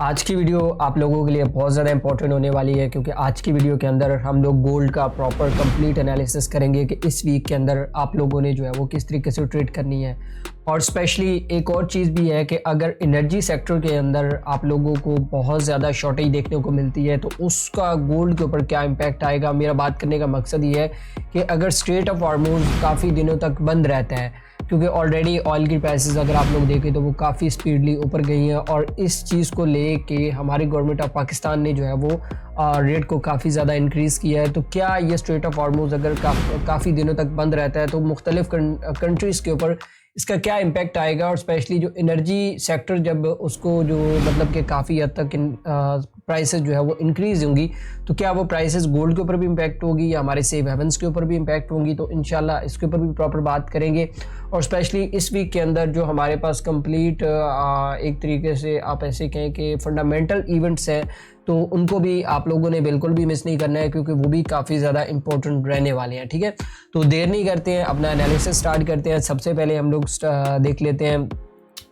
आज की वीडियो आप लोगों के लिए बहुत ज़्यादा इंपॉर्टेंट होने वाली है क्योंकि आज की वीडियो के अंदर हम लोग गोल्ड का प्रॉपर कंप्लीट एनालिसिस करेंगे कि इस वीक के अंदर आप लोगों ने जो है वो किस तरीके से ट्रेड करनी है। और स्पेशली एक और चीज़ भी है कि अगर एनर्जी सेक्टर के अंदर आप लोगों को बहुत ज़्यादा शॉर्टेज देखने को मिलती है तो उसका गोल्ड के ऊपर क्या इम्पैक्ट आएगा। मेरा बात करने का मकसद ये है कि अगर स्ट्रेट ऑफ हार्मोज काफ़ी दिनों तक बंद रहता है, क्योंकि ऑलरेडी ऑयल की प्राइसेस अगर आप लोग देखें तो वो काफ़ी स्पीडली ऊपर गई हैं और इस चीज़ को लेके हमारी गवर्नमेंट ऑफ पाकिस्तान ने जो है वो रेट को काफ़ी ज़्यादा इंक्रीज़ किया है। तो क्या ये स्ट्रेट ऑफ हार्मोज अगर काफ़ी दिनों तक बंद रहता है तो मुख्तलिफ कंट्रीज़ के ऊपर इसका क्या इम्पैक्ट आएगा। और स्पेशली जो एनर्जी सेक्टर जब उसको जो मतलब कि काफ़ी हद तक प्राइसेस जो है वो इंक्रीज़ होंगी तो क्या वो प्राइसेस गोल्ड के ऊपर भी इम्पैक्ट होगी या हमारे सेफ हेवन्स के ऊपर भी इम्पैक्ट होंगी। तो इंशाल्लाह इसके ऊपर भी प्रॉपर बात करेंगे। और स्पेशली इस वीक के अंदर जो हमारे पास कंप्लीट एक तरीके से आप ऐसे कहें कि फंडामेंटल इवेंट्स हैं तो उनको भी आप लोगों ने बिल्कुल भी मिस नहीं करना है क्योंकि वो भी काफ़ी ज़्यादा इंपॉर्टेंट रहने वाले हैं। ठीक है, तो देर नहीं करते हैं, अपना एनालिसिस स्टार्ट करते हैं। सबसे पहले हम लोग देख लेते हैं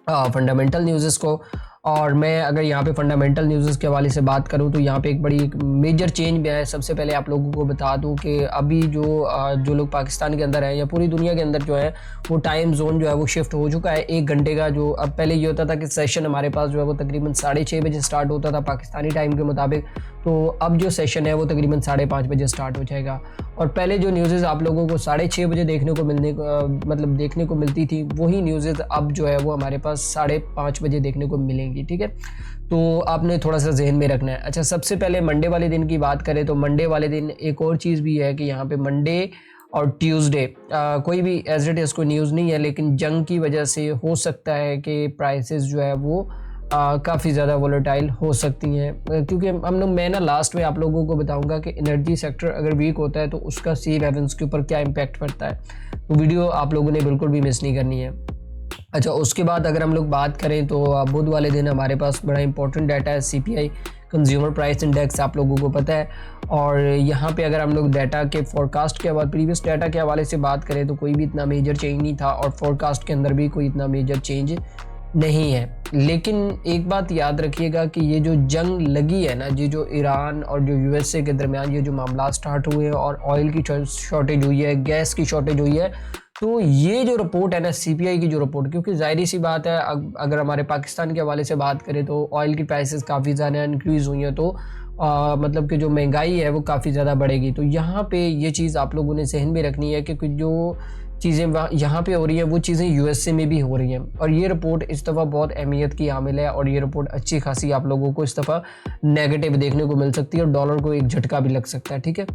फंडामेंटल न्यूज़ को। और मैं अगर यहाँ पे फंडामेंटल न्यूज़ के हवाले से बात करूँ तो यहाँ पे एक बड़ी मेजर चेंज भी है। सबसे पहले आप लोगों को बता दूँ कि अभी जो लोग पाकिस्तान के अंदर हैं या पूरी दुनिया के अंदर जो है वो टाइम जोन जो है वो शिफ्ट हो चुका है 1 घंटे का। जो अब पहले ये होता था कि सेशन हमारे पास जो है वो तकरीबन 6:30 बजे स्टार्ट होता था पाकिस्तानी टाइम के मुताबिक, तो अब जो सेशन है वो तकरीबन 5:30 बजे स्टार्ट हो जाएगा। और पहले जो न्यूज़ आप लोगों को 6:30 बजे देखने को मिलती थी वही न्यूज़ अब जो है वो हमारे पास 5:30 बजे देखने को मिलेंगी। ठीक है, तो आपने थोड़ा सा जहन में रखना है। अच्छा, सबसे पहले मंडे वाले दिन की बात करें तो मंडे वाले दिन एक और चीज़ भी है कि यहाँ पे मंडे और ट्यूसडे कोई भी एज इट इज़ कोई न्यूज़ नहीं है, लेकिन जंग की वजह से हो सकता है कि प्राइसेस जो है वो काफ़ी ज़्यादा वोलेटाइल हो सकती हैं। क्योंकि मैं ना लास्ट में आप लोगों को बताऊंगा कि एनर्जी सेक्टर अगर वीक होता है तो उसका सेफ हेवन्स के ऊपर क्या इम्पैक्ट पड़ता है। तो वीडियो आप लोगों ने बिल्कुल भी मिस नहीं करनी है। अच्छा, उसके बाद अगर हम लोग बात करें तो बुध वाले दिन हमारे पास बड़ा इंपॉर्टेंट डाटा है CPI कंज्यूमर प्राइस इंडेक्स, आप लोगों को पता है। और यहाँ पे अगर हम लोग डाटा के फोरकास्ट के बाद प्रीवियस डाटा के हवाले से बात करें तो कोई भी इतना मेजर चेंज नहीं था और फोरकास्ट के अंदर भी कोई इतना मेजर चेंज नहीं है। लेकिन एक बात याद रखिएगा कि ये जो जंग लगी है ना, ये जो ईरान और जो USA के दरमियान ये जो मामला स्टार्ट हुए हैं और ऑयल की शॉर्टेज हुई है, गैस की शॉर्टेज हुई है, तो ये जो रिपोर्ट है ना CPI की जो रिपोर्ट, क्योंकि जाहिर सी बात है अगर हमारे पाकिस्तान के हवाले से बात करें तो ऑयल की प्राइसेस काफ़ी ज़्यादा इंक्रीज़ हुई हैं तो मतलब कि जो महंगाई है वो काफ़ी ज़्यादा बढ़ेगी। तो यहाँ पे ये चीज़ आप लोगों ने जहन में रखनी है कि जो चीज़ें यहाँ पे हो रही हैं वो चीज़ें USA में भी हो रही हैं। और ये रिपोर्ट इस दफ़ा बहुत अहमियत की हामिल है और ये रिपोर्ट अच्छी खासी आप लोगों को इस दफ़ा नेगेटिव देखने को मिल सकती है और डॉलर को एक झटका भी लग सकता है। ठीक है,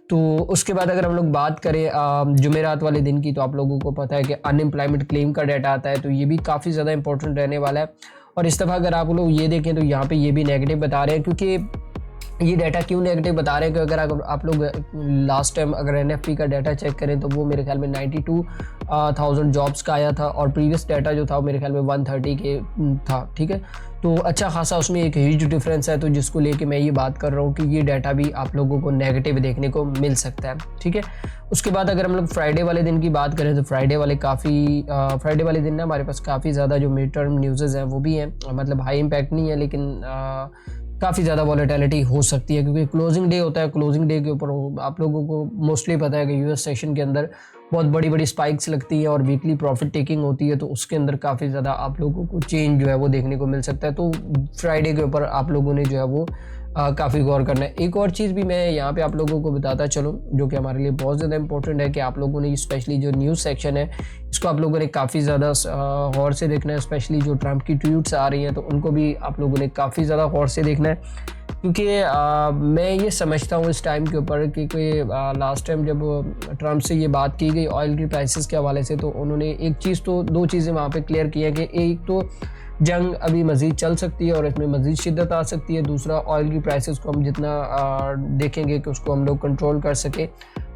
तो उसके बाद अगर हम लोग बात करें जुमेरात वाले दिन की तो आप लोगों को पता है कि अनएम्प्लॉयमेंट क्लेम का डाटा आता है, तो ये भी काफ़ी ज़्यादा इंपॉर्टेंट रहने वाला है। और इस दफ़ा अगर आप लोग ये देखें तो यहाँ पे ये भी नेगेटिव बता रहे हैं। क्योंकि ये डाटा क्यों नेगेटिव बता रहे हैं कि अगर आप लोग लास्ट टाइम अगर NFP का डाटा चेक करें तो वो मेरे ख्याल में 92,000 जॉब्स का आया था और प्रीवियस डाटा जो था वो मेरे ख्याल में 130 के था। ठीक है, तो अच्छा खासा उसमें एक ह्यूज डिफरेंस है, तो जिसको लेके मैं ये बात कर रहा हूँ कि ये डाटा भी आप लोगों को नेगेटिव देखने को मिल सकता है। ठीक है, उसके बाद अगर हम लोग फ्राइडे वाले दिन की बात करें तो फ्राइडे वाले दिन ना हमारे पास काफ़ी ज़्यादा जो मिड टर्म न्यूज़ हैं वो भी हैं। मतलब हाई इम्पैक्ट नहीं है लेकिन काफ़ी ज़्यादा वॉलेटिलिटी हो सकती है क्योंकि क्लोजिंग डे होता है। क्लोजिंग डे के ऊपर आप लोगों को मोस्टली पता है कि US सेशन के अंदर बहुत बड़ी बड़ी स्पाइक्स लगती हैं और वीकली प्रॉफिट टेकिंग होती है, तो उसके अंदर काफ़ी ज़्यादा आप लोगों को चेंज जो है वो देखने को मिल सकता है। तो फ्राइडे के ऊपर आप लोगों ने जो है वो काफ़ी गौर करना है। एक और चीज़ भी मैं यहाँ पे आप लोगों को बताता चलूँ जो कि हमारे लिए बहुत ज़्यादा इंपॉर्टेंट है कि आप लोगों ने स्पेशली जो न्यूज़ सेक्शन है इसको आप लोगों ने काफ़ी ज़्यादा गौर से देखना है। स्पेशली जो ट्रंप की ट्वीट्स आ रही हैं तो उनको भी आप लोगों ने काफ़ी ज़्यादा गौर से देखना है। क्योंकि मैं ये समझता हूँ इस टाइम के ऊपर कि लास्ट टाइम जब ट्रंप से ये बात की गई ऑयल की प्राइसेस के हवाले से तो उन्होंने दो चीज़ें वहाँ पे क्लियर की हैं कि एक तो जंग अभी मज़ीद चल सकती है और इसमें मज़ीद शिद्दत आ सकती है। दूसरा, ऑयल की प्राइसेस को हम जितना देखेंगे कि उसको हम लोग कंट्रोल कर सके,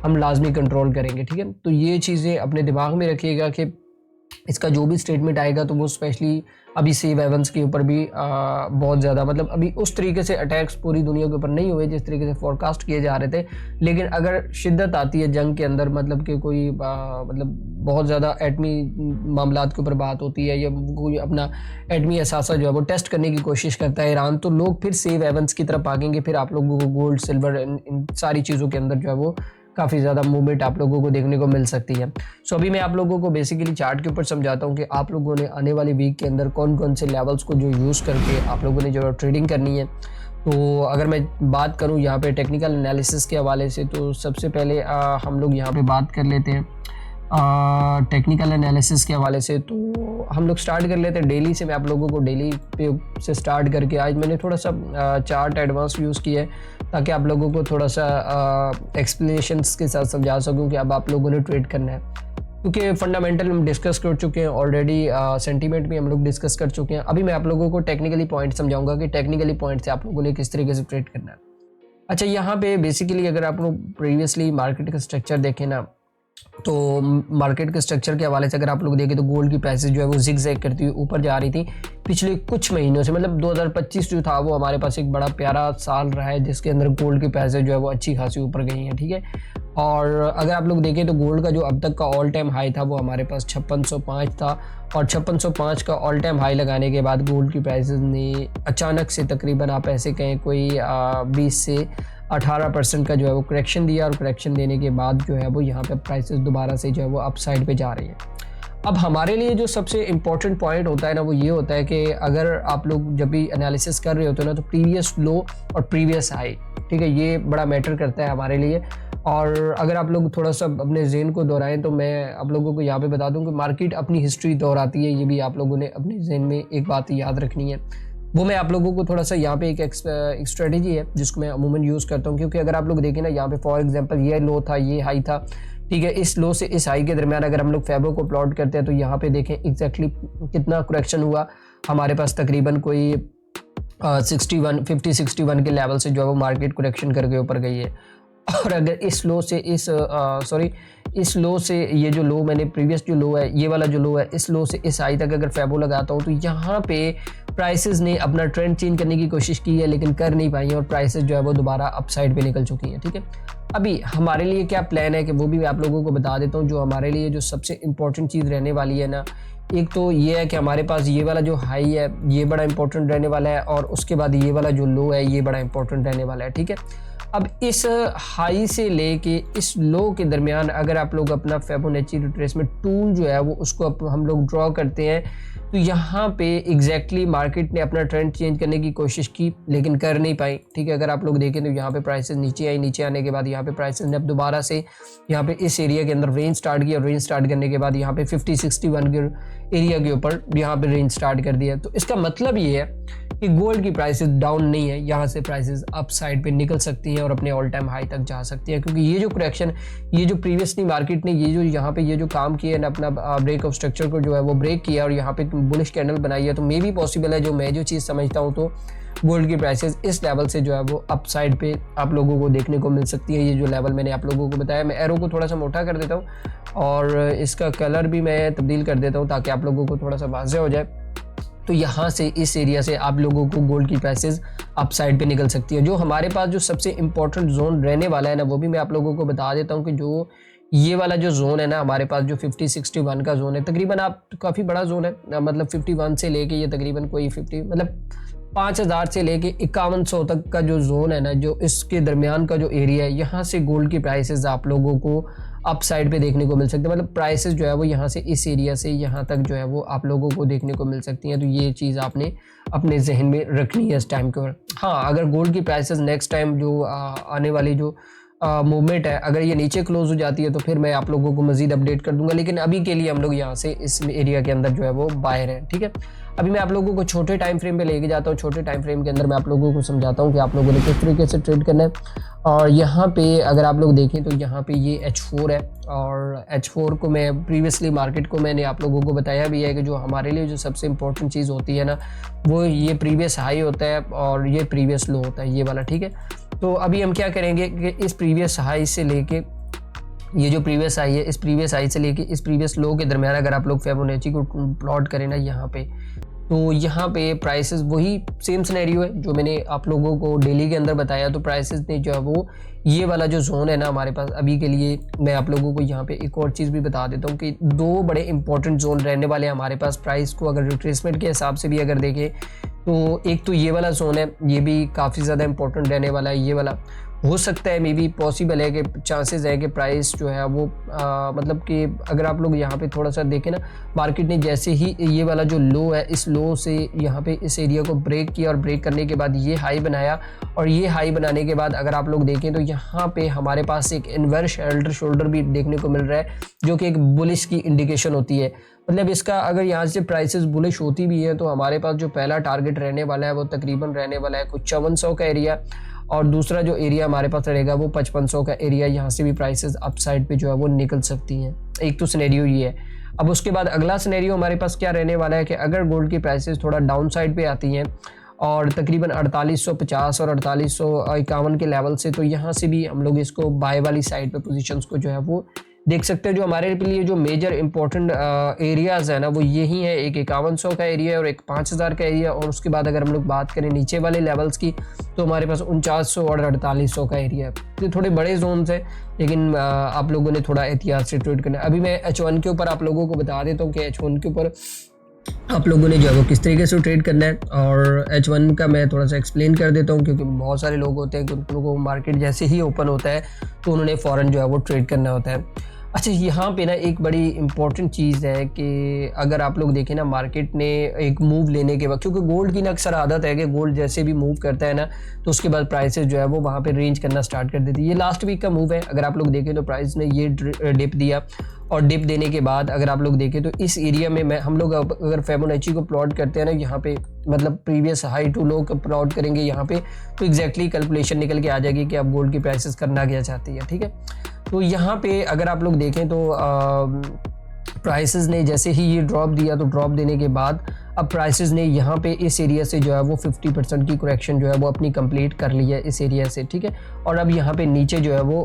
हम लाजमी कंट्रोल करेंगे। ठीक है, तो ये चीज़ें अपने दिमाग में रखिएगा कि इसका जो भी स्टेटमेंट आएगा तो वो स्पेशली अभी सेव हेवन्स के ऊपर भी बहुत ज़्यादा मतलब अभी उस तरीके से अटैक्स पूरी दुनिया के ऊपर नहीं हुए जिस तरीके से फोरकास्ट किए जा रहे थे। लेकिन अगर शिद्दत आती है जंग के अंदर, मतलब कि कोई मतलब बहुत ज़्यादा एटमी मामलात के ऊपर बात होती है या कोई अपना एटमी असासा जो है वो टेस्ट करने की कोशिश करता है ईरान, तो लोग फिर सेव हेवन्स की तरफ भागेंगे। फिर आप लोगों को गोल्ड, सिल्वर, इन सारी चीज़ों के अंदर जो है वो काफ़ी ज़्यादा मूवमेंट आप लोगों को देखने को मिल सकती है। सो अभी मैं आप लोगों को बेसिकली चार्ट के ऊपर समझाता हूँ कि आप लोगों ने आने वाले वीक के अंदर कौन कौन से लेवल्स को जो यूज़ करके आप लोगों ने जो ट्रेडिंग करनी है। तो अगर मैं बात करूँ यहाँ पे टेक्निकल एनालिसिस के हवाले से, तो सबसे पहले हम लोग यहाँ पे बात कर लेते हैं टेक्निकल एनालिसिस के हवाले से। तो हम लोग स्टार्ट कर लेते हैं डेली से। मैं आप लोगों को डेली पे से स्टार्ट करके आज मैंने थोड़ा सा चार्ट एडवांस यूज़ किया है ताकि आप लोगों को थोड़ा सा एक्सप्लेनेशंस के साथ समझा सकूं कि अब आप लोगों ने ट्रेड करना है, क्योंकि फंडामेंटल हम डिस्कस कर चुके हैं ऑलरेडी, सेंटीमेंट भी हम लोग डिस्कस कर चुके हैं। अभी मैं आप लोगों को टेक्निकली पॉइंट समझाऊंगा कि टेक्निकली पॉइंट से आप लोगों ने किस तरीके से ट्रेड करना है। अच्छा, यहाँ पे बेसिकली अगर आप लोग प्रीवियसली मार्केट का स्ट्रक्चर देखें ना, तो मार्केट के स्ट्रक्चर के हवाले से अगर आप लोग देखें तो गोल्ड की प्राइसेस जो है वो जिग-जैग करती हुई ऊपर जा रही थी पिछले कुछ महीनों से। मतलब 2025 जो था वो हमारे पास एक बड़ा प्यारा साल रहा है जिसके अंदर गोल्ड की प्राइसेस जो है वो अच्छी खासी ऊपर गई हैं, ठीक है। और अगर आप लोग देखें तो गोल्ड का जो अब तक का ऑल टाइम हाई था वो हमारे पास 5605 था, और 5605 का ऑल टाइम हाई लगाने के बाद गोल्ड की प्राइसेस ने अचानक से तकरीबन आप ऐसे कहें कोई 20 से 18% का जो है वो करेक्शन दिया, और करेक्शन देने के बाद जो है वो यहाँ पे प्राइसेस दोबारा से जो है वो अप साइड पे जा रही है। अब हमारे लिए जो सबसे इम्पोर्टेंट पॉइंट होता है ना वो ये होता है कि अगर आप लोग जब भी एनालिसिस कर रहे होते हो ना तो प्रीवियस लो और प्रीवियस हाई, ठीक है, ये बड़ा मैटर करता है हमारे लिए। और अगर आप लोग थोड़ा सा अपने ज़हन को दोहराएं तो मैं आप लोगों को यहाँ पे बता दूं कि मार्केट अपनी हिस्ट्री दोहराती है, ये भी आप लोगों ने अपने ज़हन में एक बात याद रखनी है। वो मैं आप लोगों को थोड़ा सा यहाँ पे एक स्ट्रेटेजी है जिसको मैं अमूमन यूज़ करता हूँ, क्योंकि अगर आप लोग देखें ना यहाँ पे फॉर एग्जांपल ये लो था, ये हाई था, ठीक है, इस लो से इस हाई के दरमियान अगर हम लोग फेबो को प्लॉट करते हैं तो यहाँ पे देखें एग्जैक्टली कितना करेक्शन हुआ। हमारे पास तकरीबन कोई 61 के लेवल से जो है वो मार्केट करेक्शन करके ऊपर गई है। और अगर इस लो से इस लो से ये जो लो मैंने प्रीवियस जो लो है, ये वाला जो लो है, इस लो से इस हाई तक अगर फेबो लगाता हूँ तो यहाँ पे प्राइसेस ने अपना ट्रेंड चेंज करने की कोशिश की है लेकिन कर नहीं पाई है, और प्राइसेस जो है वो दोबारा अपसाइड पे निकल चुकी हैं, ठीक है। अभी हमारे लिए क्या प्लान है कि वो भी मैं आप लोगों को बता देता हूँ। जो हमारे लिए जो सबसे इंपॉर्टेंट चीज़ रहने वाली है ना, एक तो ये है कि हमारे पास ये वाला जो हाई है ये बड़ा इंपॉर्टेंट रहने वाला है, और उसके बाद ये वाला जो लो है ये बड़ा इंपॉर्टेंट रहने वाला है, ठीक है। अब इस हाई से लेके इस लो के दरमियान अगर आप लोग अपना फिबोनाची रिट्रेसमेंट टूल जो है वो उसको हम लोग ड्रॉ करते हैं तो यहाँ पे एग्जैक्टली मार्केट ने अपना ट्रेंड चेंज करने की कोशिश की लेकिन कर नहीं पाई, ठीक है। अगर आप लोग देखें तो यहाँ पे प्राइसेस नीचे आई, नीचे आने के बाद यहाँ पे प्राइसेस ने अब दोबारा से यहाँ पे इस एरिया के अंदर रेंज स्टार्ट किया, रेंज स्टार्ट करने के बाद यहाँ पे 50-61 के एरिया के ऊपर यहाँ पे रेंज स्टार्ट कर दिया। तो इसका मतलब ये है कि गोल्ड की प्राइसेस डाउन नहीं है, यहाँ से प्राइसेस अप साइड पे निकल सकती हैं और अपने ऑल टाइम हाई तक जा सकती है, क्योंकि ये जो करेक्शन, ये जो प्रीवियसली मार्केट ने ये जो यहाँ पे ये जो काम किया है ना, अपना ब्रेक ऑफ स्ट्रक्चर को जो है वो ब्रेक किया और यहाँ पे बुलिश कैंडल बनाई है, तो मे भी पॉसिबल है, जो मैं जो चीज़ समझता हूँ तो गोल्ड की प्राइसेस इस लेवल से जो है वो अप साइड पे आप लोगों को देखने को मिल सकती है। ये जो लेवल मैंने आप लोगों को बताया, मैं एरो को थोड़ा सा मोटा कर देता हूँ और इसका कलर भी मैं तब्दील कर देता हूँ ताकि आप लोगों को थोड़ा सा वाज़ेह हो जाए। तो यहाँ से इस एरिया से आप लोगों को गोल्ड की प्राइसेस अप साइड पे निकल सकती है। जो हमारे पास जो सबसे इम्पोर्टेंट जोन रहने वाला है ना, वो भी मैं आप लोगों को बता देता हूँ कि जो ये वाला जो जोन है ना हमारे पास, जो 50-61 का जोन है, तकरीबन आप काफ़ी बड़ा जोन है, मतलब 51 से लेके ये तकरीबन कोई 50 मतलब 5000 से लेके 5100 तक का जो जोन है ना, जो इसके दरमियान का जो एरिया है, यहाँ से गोल्ड की प्राइसेस आप लोगों को अप साइड पे देखने को मिल सकती है। मतलब प्राइसेस जो है वो यहाँ से इस एरिया से यहाँ तक जो है वो आप लोगों को देखने को मिल सकती हैं। तो ये चीज़ आपने अपने जहन में रखनी है इस टाइम के ऊपर। हाँ, अगर गोल्ड की प्राइसेस नेक्स्ट टाइम जो आने वाली जो मूवमेंट है, अगर ये नीचे क्लोज हो जाती है तो फिर मैं आप लोगों को मजीद अपडेट कर दूंगा, लेकिन अभी के लिए हम लोग यहाँ से इस एरिया के अंदर जो है वो बाहर है, ठीक है। अभी मैं आप लोगों को छोटे टाइम फ्रेम पे लेके जाता हूँ। छोटे टाइम फ्रेम के अंदर मैं आप लोगों को समझाता हूँ कि आप लोगों ने किस तरीके से ट्रेड करना है। और यहाँ पे अगर आप लोग देखें तो यहाँ पे ये H4 है, और H4 को मैं प्रीवियसली मार्केट को मैंने आप लोगों को बताया भी है कि जो हमारे लिए जो सबसे इंपॉर्टेंट चीज़ होती है ना, वो ये प्रीवियस हाई होता है और ये प्रीवियस लो होता है, ये वाला, ठीक है। तो अभी हम क्या करेंगे कि इस प्रीवियस हाई से लेके ये जो प्रीवियस हाई है, इस प्रीवियस हाई से लेके इस प्रीवियस लो के दरमियान अगर आप लोग फिबोनाची को प्लॉट करें ना यहाँ पे, तो यहाँ पे प्राइसेस वही सेम सिनेरियो है जो मैंने आप लोगों को डेली के अंदर बताया। तो प्राइसेस ने जो है वो ये वाला जो जोन है ना हमारे पास अभी के लिए, मैं आप लोगों को यहाँ पे एक और चीज़ भी बता देता हूँ कि दो बड़े इंपॉर्टेंट जोन रहने वाले हैं हमारे पास प्राइस को अगर रिट्रेसमेंट के हिसाब से भी अगर देखें तो। एक तो ये वाला जोन है, ये भी काफ़ी ज़्यादा इंपॉर्टेंट रहने वाला है। ये वाला हो सकता है मे बी पॉसिबल है कि चांसेस है कि प्राइस जो है वो मतलब कि अगर आप लोग यहाँ पे थोड़ा सा देखें ना, मार्केट ने जैसे ही ये वाला जो लो है इस लो से यहाँ पे इस एरिया को ब्रेक किया और ब्रेक करने के बाद ये हाई बनाया, और ये हाई बनाने के बाद अगर आप लोग देखें तो यहाँ पे हमारे पास एक इन्वर्स हेड शोल्डर भी देखने को मिल रहा है जो कि एक बुलिश की इंडिकेशन होती है। मतलब इसका अगर यहाँ से प्राइसेस बुलिश होती भी है तो हमारे पास जो पहला टारगेट रहने वाला है वो तकरीबन रहने वाला है कुछ 5400 का एरिया, और दूसरा जो एरिया हमारे पास रहेगा वो 5500 का एरिया। यहाँ से भी प्राइसेस अपसाइड पे जो है वो निकल सकती हैं। एक तो सिनेरियो ये है। अब उसके बाद अगला सिनेरियो हमारे पास क्या रहने वाला है कि अगर गोल्ड की प्राइसेस थोड़ा डाउन साइड पे आती हैं और तकरीबन 4850 और 4851 के लेवल से, तो यहाँ से भी हम लोग इसको बाय वाली साइड पे पोजीशंस को जो है वो देख सकते हैं। जो हमारे लिए जो मेजर इंपॉर्टेंट एरियाज़ है ना वो यही है, एक 5100 का एरिया है और एक 5000 का एरिया। और उसके बाद अगर हम लोग बात करें नीचे वाले लेवल्स की तो हमारे पास 4900 और 4800 का एरिया है। ये थोड़े बड़े जोन्स हैं लेकिन आप लोगों ने थोड़ा एहतियात से ट्रेड करना है। अभी मैं H1 के ऊपर आप लोगों को बता देता हूँ कि H1 के ऊपर आप लोगों ने जो है वो किस तरीके से ट्रेड करना है, और H1 का मैं थोड़ा सा एक्सप्लेन कर देता हूँ क्योंकि बहुत सारे लोग होते हैं कि उन लोगों को मार्केट जैसे ही ओपन होता है तो उन्होंने फ़ौरन जो है वो ट्रेड करना होता है। अच्छा, यहाँ पे ना एक बड़ी इंपॉर्टेंट चीज़ है कि अगर आप लोग देखें ना मार्केट ने एक मूव लेने के बाद, क्योंकि गोल्ड की ना अक्सर आदत है कि गोल्ड जैसे भी मूव करता है ना तो उसके बाद प्राइसेस जो है वो वहाँ पे रेंज करना स्टार्ट कर देती है। ये लास्ट वीक का मूव है। अगर आप लोग देखें तो प्राइस ने ये डिप दिया और डिप देने के बाद अगर आप लोग देखें तो इस एरिया में हम लोग अगर फिबोनाची को प्लॉट करते हैं ना यहाँ पे, मतलब प्रीवियस हाई टू लो को प्लॉट करेंगे यहाँ पे, तो एग्जैक्टली कैलकुलेशन निकल के आ जाएगी कि आप गोल्ड की प्राइसेस करना क्या चाहती है। ठीक है, तो यहाँ पे अगर आप लोग देखें तो प्राइसेस ने जैसे ही ये ड्रॉप दिया तो ड्रॉप देने के बाद अब प्राइसेस ने यहाँ पे इस एरिया से जो है वो 50% की करेक्शन जो है वो अपनी कंप्लीट कर ली है इस एरिया से। ठीक है, और अब यहाँ पे नीचे जो है वो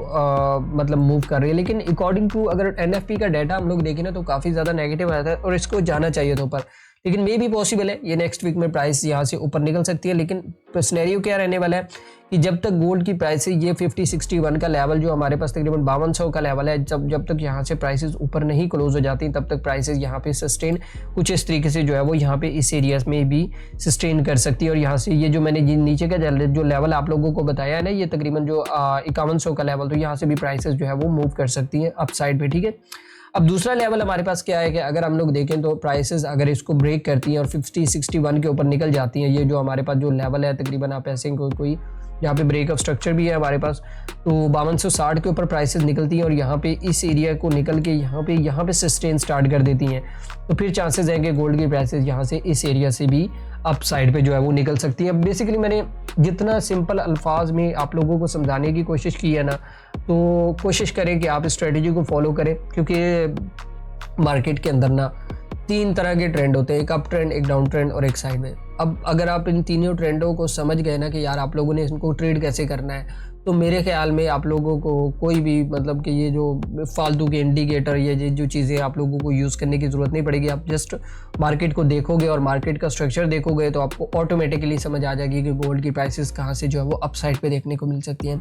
मतलब मूव कर रही है। लेकिन अकॉर्डिंग टू अगर NFP का डाटा हम लोग देखें ना तो काफ़ी ज़्यादा नेगेटिव आता है और इसको जाना चाहिए था ऊपर, लेकिन मे भी पॉसिबल है ये नेक्स्ट वीक में प्राइस यहाँ से ऊपर निकल सकती है। लेकिन सिनेरियो क्या रहने वाला है कि जब तक गोल्ड की प्राइस ये 5061 का लेवल जो हमारे पास तकरीबन 5200 का लेवल है, जब तक यहाँ से प्राइसेस ऊपर नहीं क्लोज हो जाती तब तक प्राइसेस यहाँ पे सस्टेन कुछ इस तरीके से जो है वो यहाँ पे इस एरिया में भी सस्टेन कर सकती है। और यहाँ से ये जो मैंने नीचे का जो लेवल आप लोगों को बताया है ना, ये तकरीबन जो 5100 का लेवल, तो यहाँ से भी प्राइसेस जो है वो मूव कर सकती हैं अप साइड पे। ठीक है, अब दूसरा लेवल हमारे पास क्या है कि अगर हम लोग देखें तो प्राइसेस अगर इसको ब्रेक करती हैं और 5061 के ऊपर निकल जाती हैं, ये जो हमारे पास जो लेवल है तकरीबन आप ऐसे कोई यहाँ पे ब्रेक ऑफ स्ट्रक्चर भी है हमारे पास, तो 5260 के ऊपर प्राइसेस निकलती हैं और यहाँ पे इस एरिया को निकल के यहाँ पे सस्टेन स्टार्ट कर देती हैं, तो फिर चांसेस हैं कि गोल्ड की प्राइसेस यहाँ से इस एरिया से भी अप साइड पे जो है वो निकल सकती है। बेसिकली मैंने जितना सिंपल अल्फाज में आप लोगों को समझाने की कोशिश की है ना, तो कोशिश करें कि आप स्ट्रेटजी को फॉलो करें, क्योंकि मार्केट के अंदर ना 3 तरह के ट्रेंड होते हैं, एक अप ट्रेंड, एक डाउन ट्रेंड और एक साइड में। अब अगर आप इन तीनों ट्रेंडों को समझ गए ना कि यार आप लोगों ने इनको ट्रेड कैसे करना है, तो मेरे ख्याल में आप लोगों को कोई भी मतलब कि ये जो फालतू के इंडिकेटर ये जो चीज़ें आप लोगों को यूज़ करने की ज़रूरत नहीं पड़ेगी। आप जस्ट मार्केट को देखोगे और मार्केट का स्ट्रक्चर देखोगे तो आपको ऑटोमेटिकली समझ आ जाएगी कि गोल्ड की प्राइसेस कहाँ से जो है वो अप साइड पे देखने को मिल सकती हैं।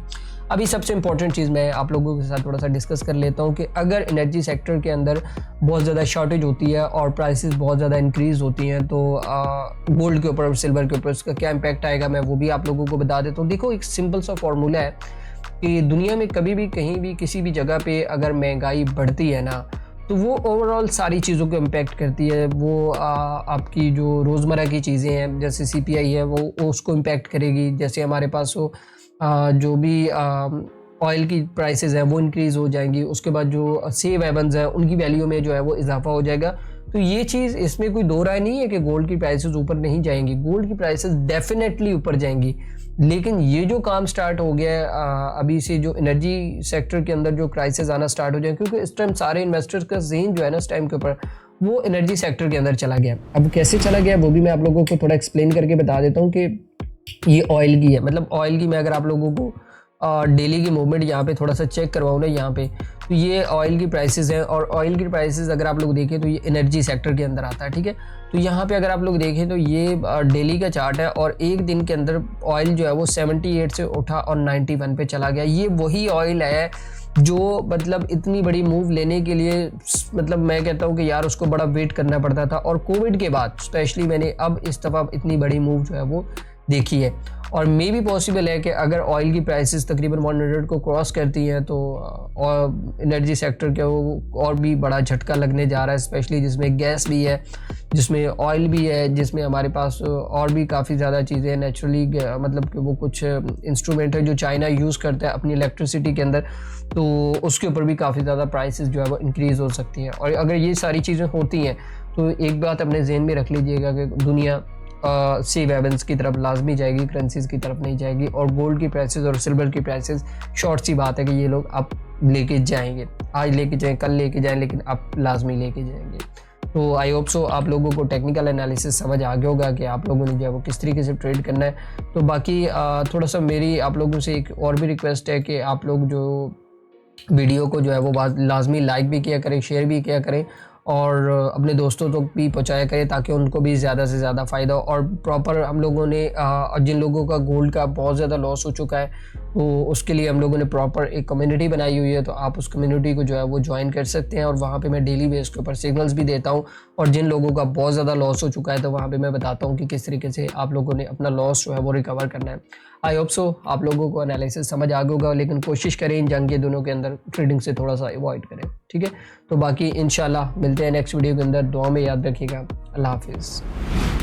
अभी सबसे इंपॉर्टेंट चीज़ मैं आप लोगों के साथ थोड़ा सा डिस्कस कर लेता हूँ कि अगर एनर्जी सेक्टर के अंदर बहुत ज़्यादा शॉर्टेज होती है और प्राइसेस बहुत ज़्यादा इंक्रीज़ होती हैं तो गोल्ड के ऊपर और सिल्वर के ऊपर उसका क्या इम्पैक्ट आएगा, मैं वो भी आप लोगों को बता देता हूँ। देखो, एक सिंपल सा फॉर्मूला है कि दुनिया में कभी भी कहीं भी किसी भी जगह पे अगर महंगाई बढ़ती है ना तो वो ओवरऑल सारी चीज़ों को इम्पैक्ट करती है। वो आपकी जो रोज़मर्रा की चीज़ें हैं जैसे CPI है वो उसको इम्पैक्ट करेगी। जैसे हमारे पास वो जो भी ऑयल की प्राइसेस हैं वो इंक्रीज़ हो जाएंगी, उसके बाद जो सेव हेवन्स हैं उनकी वैल्यू में जो है वो इजाफा हो जाएगा। तो ये चीज़, इसमें कोई दो राय नहीं है कि गोल्ड की प्राइसेस ऊपर नहीं जाएंगी, गोल्ड की प्राइसेस डेफिनेटली ऊपर जाएंगी। लेकिन ये जो काम स्टार्ट हो गया है अभी से, जो एनर्जी सेक्टर के अंदर जो क्राइसिस आना स्टार्ट हो जाए, क्योंकि इस टाइम सारे इन्वेस्टर्स का ज़हन जो है ना इस टाइम के ऊपर वो एनर्जी सेक्टर के अंदर चला गया। अब कैसे चला गया वो भी मैं आप लोगों को थोड़ा एक्सप्लेन करके बता देता हूँ कि ये ऑयल की है। मतलब ऑयल की मैं अगर आप लोगों को डेली की मूवमेंट यहाँ पे थोड़ा सा चेक करवाऊँ ना यहाँ पे, तो ये ऑयल की प्राइसेस हैं और ऑयल की प्राइसेस अगर आप लोग देखें तो ये एनर्जी सेक्टर के अंदर आता है, ठीक है। तो यहाँ पे अगर आप लोग देखें तो ये डेली का चार्ट है और एक दिन के अंदर ऑयल जो है वो 78 से उठा और 91 पे चला गया। ये वही ऑयल है जो मतलब इतनी बड़ी मूव लेने के लिए मतलब मैं कहता हूँ कि यार उसको बड़ा वेट करना पड़ता था, और कोविड के बाद स्पेशली मैंने अब इस दफ़ा इतनी बड़ी मूव जो है वो देखी है। और मे भी पॉसिबल है कि अगर ऑयल की प्राइसेस तकरीबन 100 को क्रॉस करती हैं तो और एनर्जी सेक्टर के वो और भी बड़ा झटका लगने जा रहा है, स्पेशली जिसमें गैस भी है, जिसमें ऑयल भी है, जिसमें हमारे पास और भी काफ़ी ज़्यादा चीज़ें नेचुरली मतलब कि वो कुछ इंस्ट्रूमेंट है जो चाइना यूज़ करता है अपनी इलेक्ट्रिसिटी के अंदर, तो उसके ऊपर भी काफ़ी ज़्यादा प्राइसेस जो है वो इंक्रीज़ हो सकती हैं। और अगर ये सारी चीज़ें होती हैं तो एक बात अपने जहन में रख लीजिएगा कि दुनिया सेफ हेवन्स की तरफ लाजमी जाएगी, करेंसीज की तरफ नहीं जाएगी। और गोल्ड की प्राइसेस और सिल्वर की प्राइसेस शॉर्ट सी बात है कि ये लोग अब लेके जाएंगे, आज लेके जाएं कल लेके जाएं, लेकिन अब लाजमी लेके जाएंगे। तो आई होप सो आप लोगों को टेक्निकल एनालिसिस समझ आ गया होगा कि आप लोगों ने जो है वो किस तरीके से ट्रेड करना है। तो बाकी थोड़ा सा मेरी आप लोगों से एक और भी रिक्वेस्ट है कि आप लोग जो वीडियो को जो है वो लाजमी लाइक भी किया करें, शेयर भी किया करें और अपने दोस्तों तक भी पहुंचाया करें ताकि उनको भी ज़्यादा से ज़्यादा फ़ायदा हो। और प्रॉपर हम लोगों ने जिन लोगों का गोल्ड का बहुत ज़्यादा लॉस हो चुका है तो उसके लिए हम लोगों ने प्रॉपर एक कम्युनिटी बनाई हुई है, तो आप उस कम्युनिटी को जो है वो ज्वाइन कर सकते हैं। और वहाँ पे मैं डेली बेस के ऊपर सिग्नल्स भी देता हूँ, और जिन लोगों का बहुत ज़्यादा लॉस हो चुका है तो वहाँ पे मैं बताता हूँ कि किस तरीके से आप लोगों ने अपना लॉस जो है वो रिकवर करना है। आई होप सो आप लोगों को एनालिसिस समझ आ गया होगा, लेकिन कोशिश करें इन जंग के दिनों के अंदर ट्रेडिंग से थोड़ा सा अवॉइड करें, ठीक है। तो बाकी इंशाल्लाह मिलते हैं नेक्स्ट वीडियो के अंदर। दुआ में याद रखिएगा। अल्लाह हाफिज़।